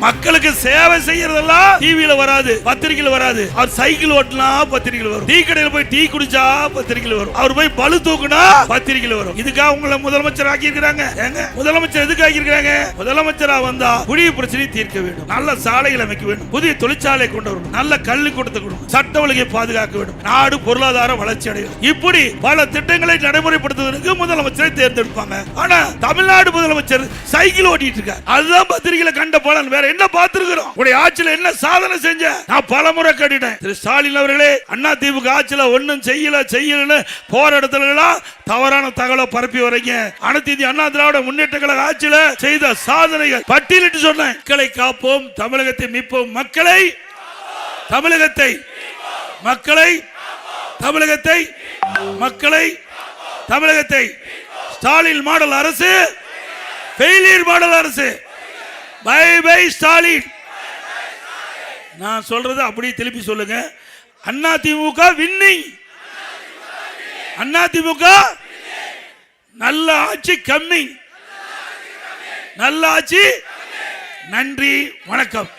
மக்களுக்கு சேவை செய்யறதெல்லாம் டிவியில வராது, பத்திரிகையில வராது. அவர் சைக்கிள் ஓட்டினா பத்திரிகையில வரும், டீ கடையில் போய் டீ குடிச்சா பத்திரிகையில வரும், அவர் போய் பளு தூக்குனா பத்திரிகையில வரும். இதுக்காக உங்களை முதலமைச்சர் ஆக்கி இருக்கிறாங்க. முதலமைச்சர் எதுக்கு ஆக்கி இருக்காங்க? முதலமைச்சரா வந்தா குடிய பிரச்சனை தீர்க்க வேண்டும், நல்ல சாலைகள் அமைக்க வேண்டும், புதிய தொழிற்சாலை கொண்டு வரணும், நல்ல கல்வி கொடுத்து கொடுக்கணும், சட்ட ஒழுங்கை பாதுகாக்க வேண்டும், நாடு பொருளாதார வளர்ச்சி அடையும். இப்படி பல திட்டங்களை நடைமுறைப்படுத்துவதற்கு முதலமைச்சரை தேர்ந்தெடுப்பாங்க. ஆனா தமிழ்நாடு முதலமைச்சர் சைக்கிள் ஓட்டிட்டு இருக்கார். அதுதான் பத்திரிகையில கண்ட பலன். வேற என்ன பார்த்திருக்கிறோம்? உடைய ஆட்சியில் என்ன சாதனை செஞ்ச? நான் பலமுறை கேட்டுட்டேன். திரு ஸ்டாலின் அவர்களே, அண்ணா திமுக ஆட்சியில ஒன்னும் செய்யல போற இடத்துல தவறான தகவலை பரப்பி வரீங்க. அனைத்து இந்திய அண்ணா திராவிட முன்னேற்ற கழக ஆட்சியில செய்த சாதனைகள் பட்டியலிட்டு சொன்னேன். மக்களை காப்போம், தமிழகத்தை மீட்போம், மக்களை தமிழகத்தை மக்களை தமிழகத்தை மக்களை தமிழகத்தை ஸ்டாலின் மாடல் அரசு, ஃபெயிலியர் மாடல் அரசு. Bye bye Stalin. நான் சொல்றது அப்படியே திருப்பி சொல்லுங்க. அண்ணா திமுக வின்னிங், அண்ணா திமுக நல்ல ஆட்சி கம்மிங், நல்ல ஆட்சி. நன்றி, வணக்கம்.